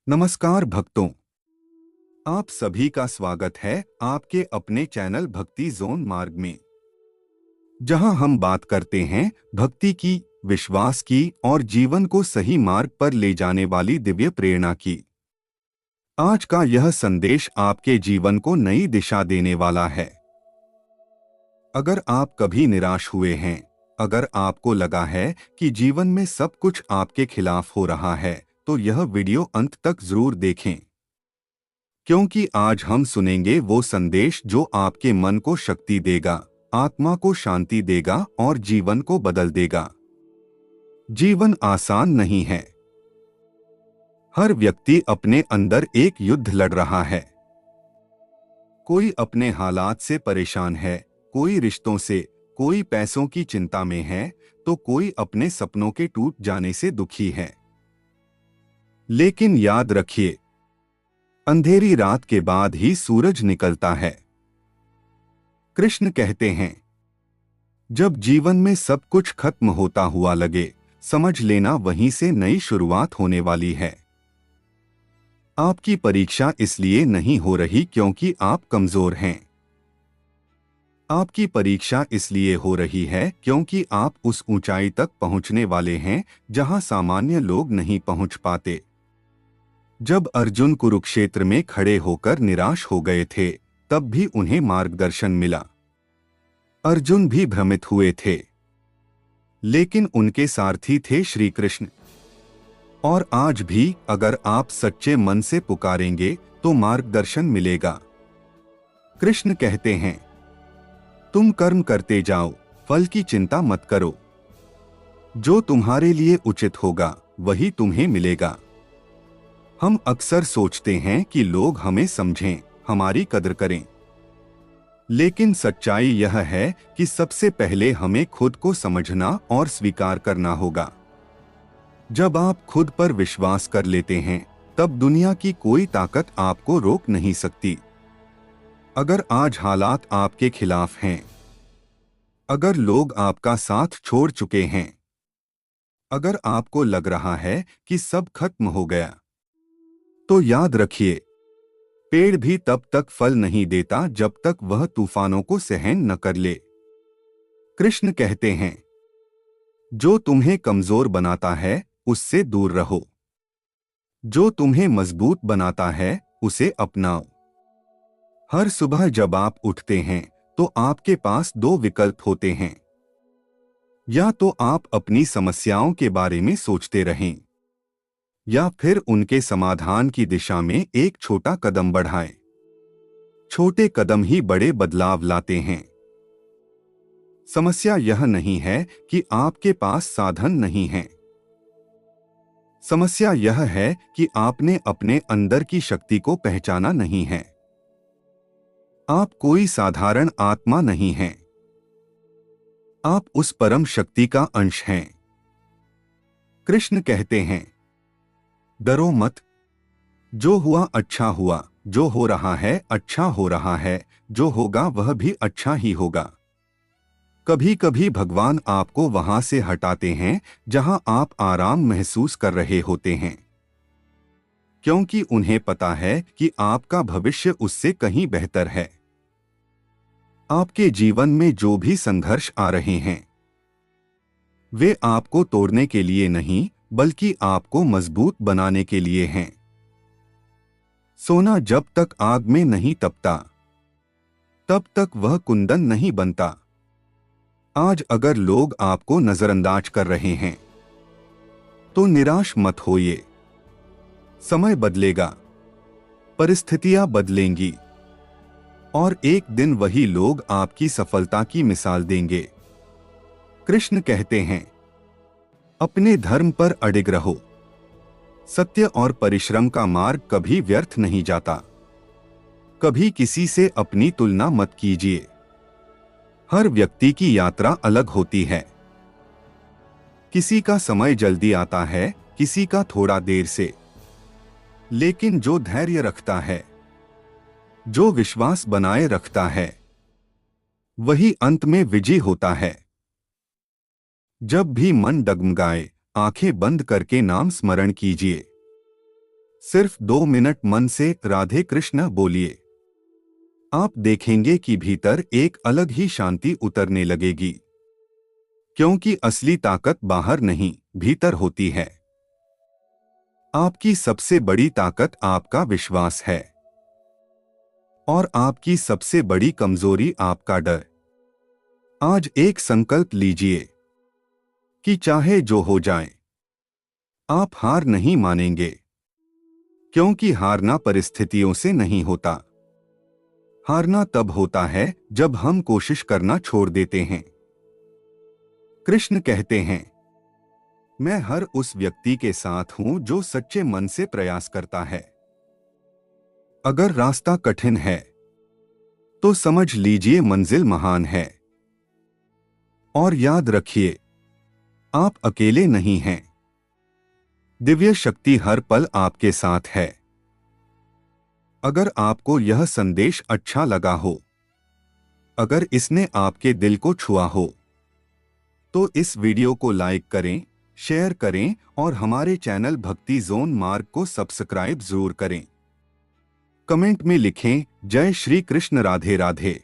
नमस्कार भक्तों, आप सभी का स्वागत है आपके अपने चैनल भक्ति जोन मार्ग में, जहां हम बात करते हैं भक्ति की, विश्वास की और जीवन को सही मार्ग पर ले जाने वाली दिव्य प्रेरणा की। आज का यह संदेश आपके जीवन को नई दिशा देने वाला है। अगर आप कभी निराश हुए हैं, अगर आपको लगा है कि जीवन में सब कुछ आपके खिलाफ हो रहा है, तो यह वीडियो अंत तक जरूर देखें, क्योंकि आज हम सुनेंगे वो संदेश जो आपके मन को शक्ति देगा, आत्मा को शांति देगा और जीवन को बदल देगा। जीवन आसान नहीं है। हर व्यक्ति अपने अंदर एक युद्ध लड़ रहा है। कोई अपने हालात से परेशान है, कोई रिश्तों से, कोई पैसों की चिंता में है, तो कोई अपने सपनों के टूट जाने से दुखी है। लेकिन याद रखिए, अंधेरी रात के बाद ही सूरज निकलता है। कृष्ण कहते हैं, जब जीवन में सब कुछ खत्म होता हुआ लगे, समझ लेना वहीं से नई शुरुआत होने वाली है। आपकी परीक्षा इसलिए नहीं हो रही क्योंकि आप कमजोर हैं। आपकी परीक्षा इसलिए हो रही है क्योंकि आप उस ऊंचाई तक पहुंचने वाले हैं जहां सामान्य लोग नहीं पहुंच पाते। जब अर्जुन कुरुक्षेत्र में खड़े होकर निराश हो गए थे, तब भी उन्हें मार्गदर्शन मिला। अर्जुन भी भ्रमित हुए थे, लेकिन उनके सारथी थे श्री कृष्ण। और आज भी अगर आप सच्चे मन से पुकारेंगे तो मार्गदर्शन मिलेगा। कृष्ण कहते हैं, तुम कर्म करते जाओ, फल की चिंता मत करो। जो तुम्हारे लिए उचित होगा वही तुम्हें मिलेगा। हम अक्सर सोचते हैं कि लोग हमें समझें, हमारी कदर करें, लेकिन सच्चाई यह है कि सबसे पहले हमें खुद को समझना और स्वीकार करना होगा। जब आप खुद पर विश्वास कर लेते हैं, तब दुनिया की कोई ताकत आपको रोक नहीं सकती। अगर आज हालात आपके खिलाफ हैं, अगर लोग आपका साथ छोड़ चुके हैं, अगर आपको लग रहा है कि सब खत्म हो गया, तो याद रखिए, पेड़ भी तब तक फल नहीं देता जब तक वह तूफानों को सहन न कर ले। कृष्ण कहते हैं, जो तुम्हें कमजोर बनाता है उससे दूर रहो, जो तुम्हें मजबूत बनाता है उसे अपनाओ। हर सुबह जब आप उठते हैं तो आपके पास दो विकल्प होते हैं। या तो आप अपनी समस्याओं के बारे में सोचते रहें, या फिर उनके समाधान की दिशा में एक छोटा कदम बढ़ाएं। छोटे कदम ही बड़े बदलाव लाते हैं। समस्या यह नहीं है कि आपके पास साधन नहीं है। समस्या यह है कि आपने अपने अंदर की शक्ति को पहचाना नहीं है। आप कोई साधारण आत्मा नहीं हैं। आप उस परम शक्ति का अंश हैं। कृष्ण कहते हैं, डरो मत। जो हुआ अच्छा हुआ, जो हो रहा है अच्छा हो रहा है, जो होगा वह भी अच्छा ही होगा। कभी कभी भगवान आपको वहां से हटाते हैं जहां आप आराम महसूस कर रहे होते हैं, क्योंकि उन्हें पता है कि आपका भविष्य उससे कहीं बेहतर है। आपके जीवन में जो भी संघर्ष आ रहे हैं, वे आपको तोड़ने के लिए नहीं, बल्कि आपको मजबूत बनाने के लिए हैं। सोना जब तक आग में नहीं तपता, तब तक वह कुंदन नहीं बनता। आज अगर लोग आपको नजरअंदाज कर रहे हैं, तो निराश मत होइए। समय बदलेगा, परिस्थितियां बदलेंगी, और एक दिन वही लोग आपकी सफलता की मिसाल देंगे। कृष्ण कहते हैं, अपने धर्म पर अडिग रहो। सत्य और परिश्रम का मार्ग कभी व्यर्थ नहीं जाता। कभी किसी से अपनी तुलना मत कीजिए। हर व्यक्ति की यात्रा अलग होती है। किसी का समय जल्दी आता है, किसी का थोड़ा देर से, लेकिन जो धैर्य रखता है, जो विश्वास बनाए रखता है, वही अंत में विजयी होता है। जब भी मन डगमगाए, आंखें बंद करके नाम स्मरण कीजिए। सिर्फ 2 मिनट मन से राधे कृष्ण बोलिए। आप देखेंगे कि भीतर एक अलग ही शांति उतरने लगेगी, क्योंकि असली ताकत बाहर नहीं, भीतर होती है। आपकी सबसे बड़ी ताकत आपका विश्वास है और आपकी सबसे बड़ी कमजोरी आपका डर। आज एक संकल्प लीजिए कि चाहे जो हो जाए, आप हार नहीं मानेंगे, क्योंकि हारना परिस्थितियों से नहीं होता। हारना तब होता है जब हम कोशिश करना छोड़ देते हैं। कृष्ण कहते हैं, मैं हर उस व्यक्ति के साथ हूं जो सच्चे मन से प्रयास करता है। अगर रास्ता कठिन है तो समझ लीजिए मंजिल महान है। और याद रखिए, आप अकेले नहीं हैं। दिव्य शक्ति हर पल आपके साथ है। अगर आपको यह संदेश अच्छा लगा हो, अगर इसने आपके दिल को छुआ हो, तो इस वीडियो को लाइक करें, शेयर करें और हमारे चैनल भक्ति जोन मार्ग को सब्सक्राइब जरूर करें। कमेंट में लिखें, जय श्री कृष्ण, राधे राधे।